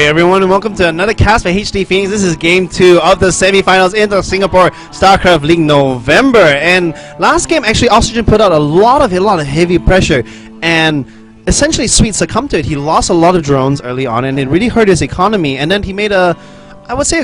day everyone, and welcome to another cast for HD Phoenix. This is game 2 of the semi-finals in the Singapore StarCraft League November. And last game actually aLtOxygeN put out a lot of heavy pressure, and essentially SwEEt succumbed to it. He lost a lot of drones early on and it really hurt his economy, and then he made a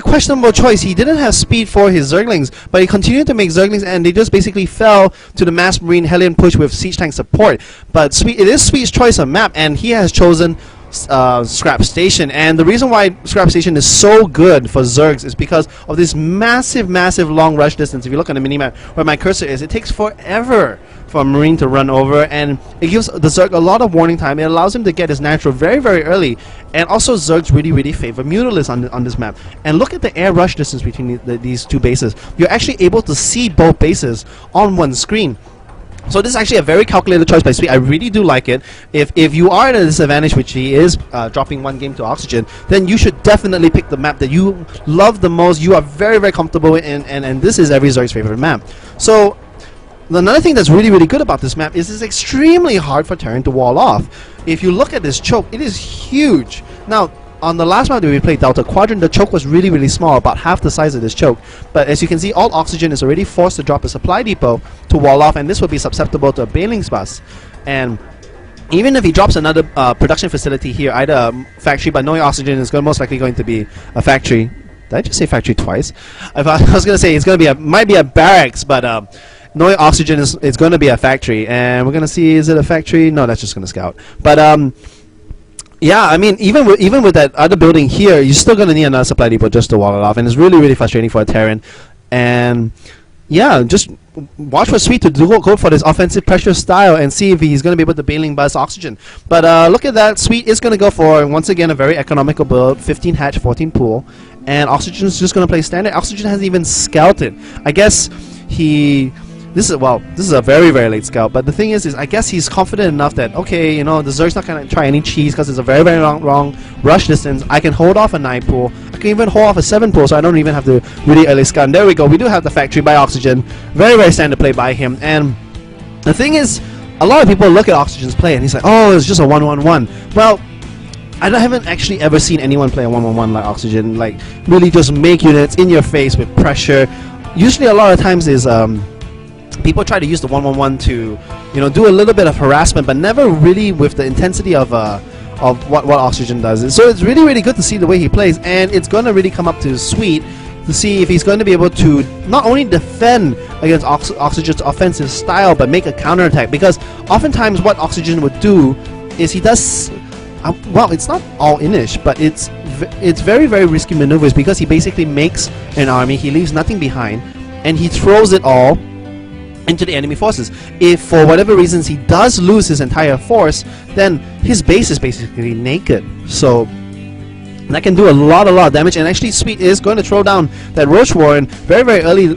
questionable choice. He didn't have speed for his Zerglings, but he continued to make Zerglings, and they just basically fell to the Mass Marine Hellion push with Siege Tank support. But it is SwEEt's choice of map, and he has chosen Scrap Station. And the reason why Scrap Station is so good for Zergs is because of this massive long rush distance. If you look on the minimap where my cursor is, it takes forever for a Marine to run over, and it gives the Zerg a lot of warning time. It allows him to get his natural very early, and also Zergs really favor Mutalisks on this map. And look at the air rush distance between these two bases. You're actually able to see both bases on one screen. So this is actually a very calculated choice by SwEEt. I really do like it. If you are at a disadvantage, which he is, dropping one game to aLtOxygeN, then you should definitely pick the map that you love the most, you are very comfortable in, and this is every Zerg's favorite map. So another thing that's really good about this map is it's extremely hard for Terran to wall off. If you look at this choke, it is huge. Now, on the last map that we played, Delta Quadrant, the choke was really small, about half the size of this choke. But as you can see, aLtOxygeN is already forced to drop a supply depot to wall off, and this will be susceptible to a Bailing's bus. And even if he drops another production facility here, either a factory, but knowing aLtOxygeN is most likely going to be a factory. Did I just say factory twice? If I was going to say it's going to be might be a barracks, but knowing aLtOxygeN is going to be a factory. And we're going to see, is it a factory? No, that's just going to scout. But yeah, I mean, even with that other building here, you're still going to need another supply depot just to wall it off, and it's really frustrating for a Terran. And yeah, just watch for SwEEt to go for this offensive pressure style and see if he's going to be able to Bailing buzz aLtOxygeN. But look at that, SwEEt is going to go for, once again, a very economical build, 15 hatch, 14 pool, and aLtOxygeN is just going to play standard. aLtOxygeN hasn't even scouted. I guess this is a very late scout, but the thing is I guess he's confident enough that, okay, you know, the Zerg's not going to try any cheese because it's a very long rush distance. I can hold off a 9 pool. I can even hold off a 7 pool, so I don't even have to really early scout. And there we go. We do have the factory by aLtOxygeN. Very standard play by him. And the thing is, a lot of people look at aLtOxygeN's play and he's like, oh, it's just a 1-1-1. Well, I haven't actually ever seen anyone play a 1-1-1 like aLtOxygeN, like really just make units in your face with pressure. Usually a lot of times is people try to use the 1-1-1 to, you know, do a little bit of harassment, but never really with the intensity of what aLtOxygeN does. So it's really good to see the way he plays, and it's going to really come up to SwEEt to see if he's going to be able to not only defend against aLtOxygeN's offensive style, but make a counterattack. Because oftentimes what aLtOxygeN would do is he does, well, it's not all-inish, but it's very risky maneuvers, because he basically makes an army, he leaves nothing behind, and he throws it all into the enemy forces. If for whatever reasons he does lose his entire force, then his base is basically naked. So that can do a lot of damage, and actually SwEEt is going to throw down that Roach Warren very early,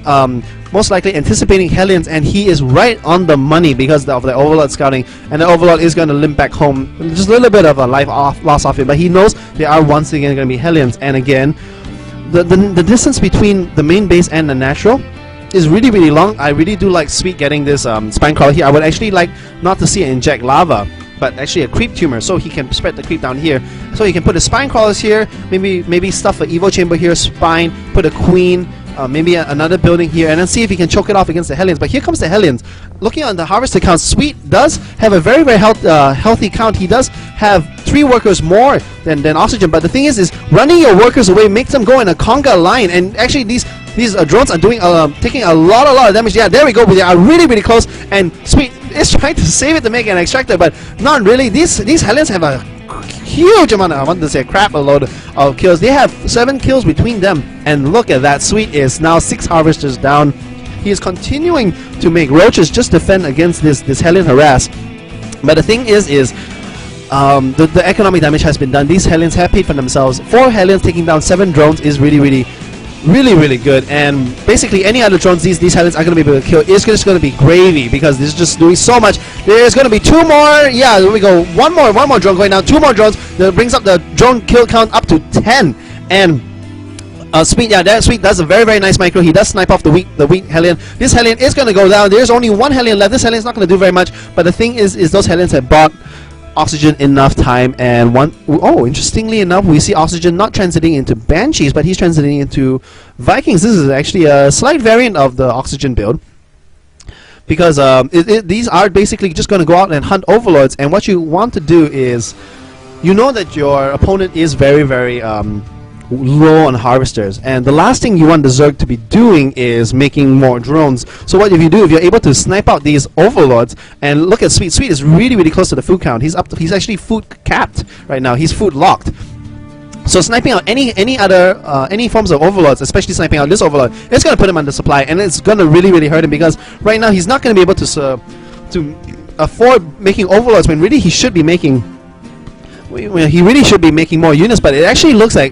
most likely anticipating Hellions, and he is right on the money because of the Overlord scouting, and the Overlord is going to limp back home. Just a little bit of a life loss off it, but he knows they are once again going to be Hellions. And again, the distance between the main base and the natural is really long. I really do like SwEEt getting this spine crawler here. I would actually like not to see it inject lava, but actually a creep tumor, so he can spread the creep down here. So he can put his spine crawlers here, maybe stuff an Evo chamber here, spine, put a queen, maybe another building here, and then see if he can choke it off against the Hellions. But here comes the Hellions. Looking on the harvester count, SwEEt does have a very healthy count. He does have 3 workers more than aLtOxygeN, but the thing is running your workers away makes them go in a conga line, and actually these drones are doing taking a lot of damage. Yeah, there we go. They are really close, and SwEEt is trying to save it to make an extractor, but not really. These Hellions have a huge amount of, I want to say crap a load of kills. They have 7 kills between them, and look at that. SwEEt is now 6 harvesters down. He is continuing to make roaches just defend against this Hellion harass. But the thing is the economic damage has been done. These Hellions have paid for themselves. 4 Hellions taking down 7 drones is really good, and basically any other drones these Hellions are going to be able to kill is just going to be gravy, because this is just doing so much. There's going to be 2 more, yeah, there we go, one more drone going down, 2 more drones, that brings up the drone kill count up to 10, and SwEEt, yeah, that SwEEt does a very nice micro. He does snipe off the weak Hellion. This Hellion is going to go down. There's only 1 Hellion left. This Hellion is not going to do very much, but the thing is those Hellions have bought aLtOxygeN enough time, and interestingly enough, we see aLtOxygeN not transiting into Banshees, but he's transiting into Vikings. This is actually a slight variant of the aLtOxygeN build, because these are basically just going to go out and hunt overlords, and what you want to do is, you know that your opponent is very, very low on harvesters, and the last thing you want the Zerg to be doing is making more drones. So what if you do, if you're able to snipe out these overlords, and look at SwEEt. SwEEt is really, really close to the food count. He's actually food capped right now. He's food locked. So sniping out any forms of overlords, especially sniping out this overlord, it's going to put him under supply, and it's going to really, really hurt him, because right now he's not going to be able to afford making overlords when really he should be making more units. But it actually looks like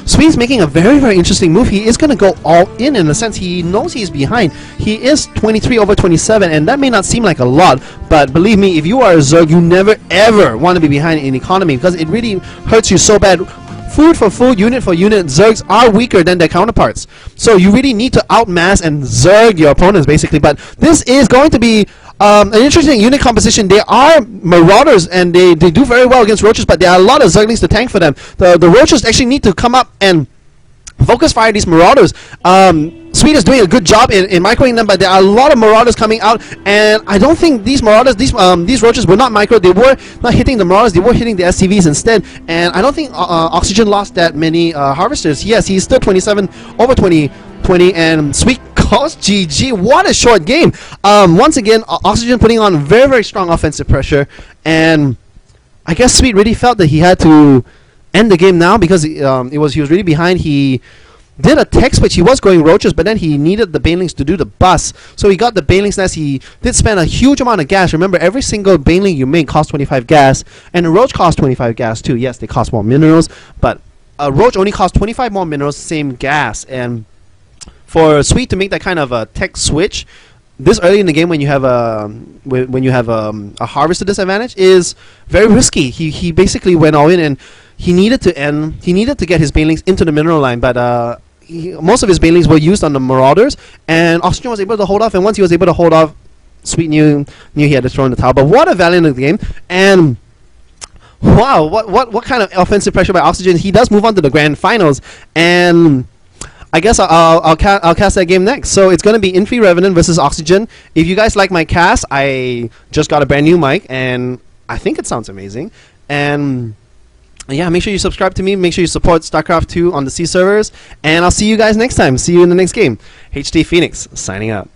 SwEEt's making a very, very interesting move. He is going to go all in a sense. He knows he's behind. He is 23 over 27, and that may not seem like a lot, but believe me, if you are a Zerg, you never ever want to be behind in economy, because it really hurts you so bad. Food for food, unit for unit, Zergs are weaker than their counterparts. So you really need to outmass and Zerg your opponents, basically. But this is going to be an interesting unit composition. They are Marauders, and they do very well against Roaches, but there are a lot of Zerglings to tank for them. The Roaches actually need to come up and focus fire these Marauders. SwEEt is doing a good job in microing them, but there are a lot of Marauders coming out, and I don't think these Marauders, these Roaches were not micro. They were not hitting the Marauders, they were hitting the SCVs instead, and I don't think aLtOxygeN lost that many harvesters. Yes, he's still 27 over 20, and SwEEt calls GG. What a short game. Once again, aLtOxygeN putting on very, very strong offensive pressure, and I guess SwEEt really felt that he had to end the game now, because he was really behind. He did a tech switch. He was going Roaches, but then he needed the Banelings to do the bus, so he got the Banelings nest. He did spend a huge amount of gas. Remember, every single Baneling you make costs 25 gas, and a Roach costs 25 gas too. Yes, they cost more minerals, but a Roach only costs 25 more minerals, same gas. And for SwEEt to make that kind of a tech switch this early in the game, when you have a harvester disadvantage, is very risky. He basically went all in, and he needed to get his Banelings into the mineral line, but most of his Banelings were used on the Marauders, and aLtOxygeN was able to hold off. And once he was able to hold off, SwEEt knew he had to throw in the towel. But what a valiant of the game! And wow, what kind of offensive pressure by aLtOxygeN. He does move on to the grand finals, and I guess I'll cast that game next. So it's going to be Infi Revenant versus aLtOxygeN. If you guys like my cast, I just got a brand new mic, and I think it sounds amazing. And yeah, make sure you subscribe to me. Make sure you support StarCraft 2 on the C servers. And I'll see you guys next time. See you in the next game. HD Phoenix, signing out.